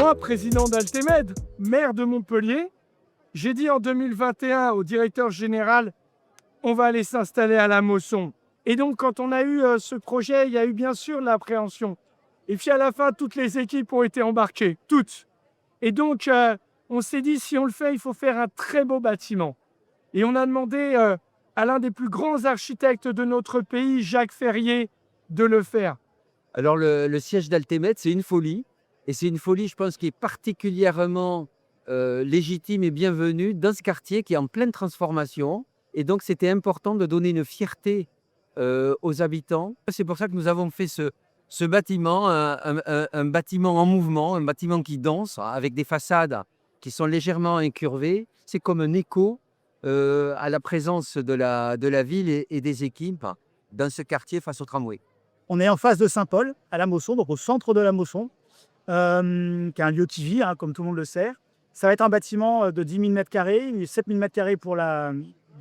Moi, président d'Altemed, maire de Montpellier, j'ai dit en 2021 au directeur général, on va aller s'installer à la Mosson. Et donc, quand on a eu ce projet, il y a eu bien sûr l'appréhension. Et puis à la fin, toutes les équipes ont été embarquées, toutes. Et donc, on s'est dit, si on le fait, il faut faire un très beau bâtiment. Et on a demandé à l'un des plus grands architectes de notre pays, Jacques Ferrier, de le faire. Alors le siège d'Altemed, c'est une folie. Et c'est une folie, je pense, qui est particulièrement légitime et bienvenue dans ce quartier qui est en pleine transformation. Et donc, c'était important de donner une fierté aux habitants. C'est pour ça que nous avons fait ce bâtiment, un bâtiment en mouvement, un bâtiment qui danse, avec des façades qui sont légèrement incurvées. C'est comme un écho à la présence de la ville et des équipes dans ce quartier face au tramway. On est en face de Saint-Paul, à la Mosson, donc au centre de la Mosson, qui est un lieu qui vit, comme tout le monde le sait. Ça va être un bâtiment de 10 000 m², 7 000 m² pour la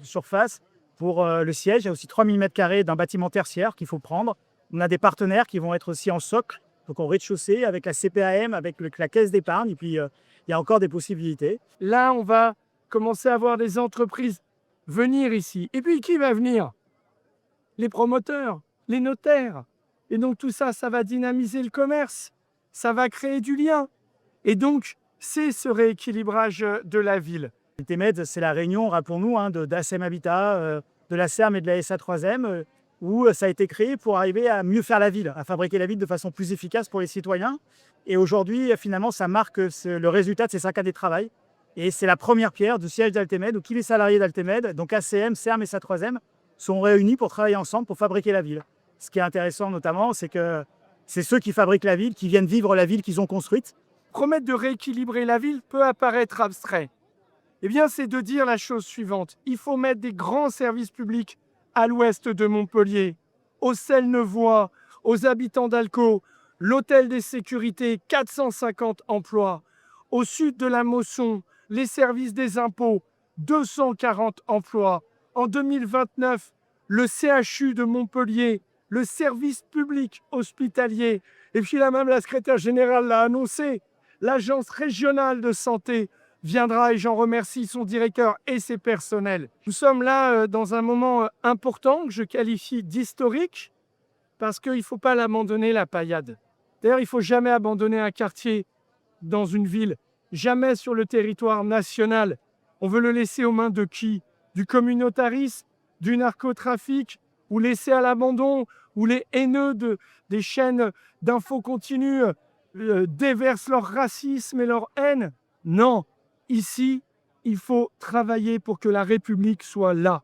surface, pour le siège. Il y a aussi 3 000 m² d'un bâtiment tertiaire qu'il faut prendre. On a des partenaires qui vont être aussi en socle, donc au rez-de-chaussée, avec la CPAM, avec la caisse d'épargne. Et puis, il y a encore des possibilités. Là, on va commencer à voir des entreprises venir ici. Et puis, qui va venir? Les promoteurs, les notaires. Et donc, tout ça, ça va dynamiser le commerce. Ça va créer du lien. Et donc, c'est ce rééquilibrage de la ville. Altemed, c'est la réunion, rappelons-nous, d'ASM Habitat, de la SERM et de la SA3M, où ça a été créé pour arriver à mieux faire la ville, à fabriquer la ville de façon plus efficace pour les citoyens. Et aujourd'hui, finalement, ça marque le résultat de ces 5 années de travail. Et c'est la première pierre du siège d'Altemed, où tous les salariés d'Altemed, donc ACM, SERM et SA3M, sont réunis pour travailler ensemble pour fabriquer la ville. Ce qui est intéressant notamment, c'est que c'est ceux qui fabriquent la ville, qui viennent vivre la ville qu'ils ont construite. Promettre de rééquilibrer la ville peut apparaître abstrait. Eh bien, c'est de dire la chose suivante. Il faut mettre des grands services publics à l'ouest de Montpellier, aux Selles-Neuvois, aux habitants d'Alcaud, l'hôtel des sécurités, 450 emplois. Au sud de la Mosson, les services des impôts, 240 emplois. En 2029, le CHU de Montpellier, le service public hospitalier. Et puis là même, la secrétaire générale l'a annoncé, l'agence régionale de santé viendra et j'en remercie son directeur et ses personnels. Nous sommes là dans un moment important que je qualifie d'historique parce qu'il ne faut pas l'abandonner, la paillade. D'ailleurs, il ne faut jamais abandonner un quartier dans une ville, jamais sur le territoire national. On veut le laisser aux mains de qui? Du communautarisme, du narcotrafic, ou laisser à l'abandon, où les haineux des chaînes d'infos continues déversent leur racisme et leur haine. Non, ici, il faut travailler pour que la République soit là.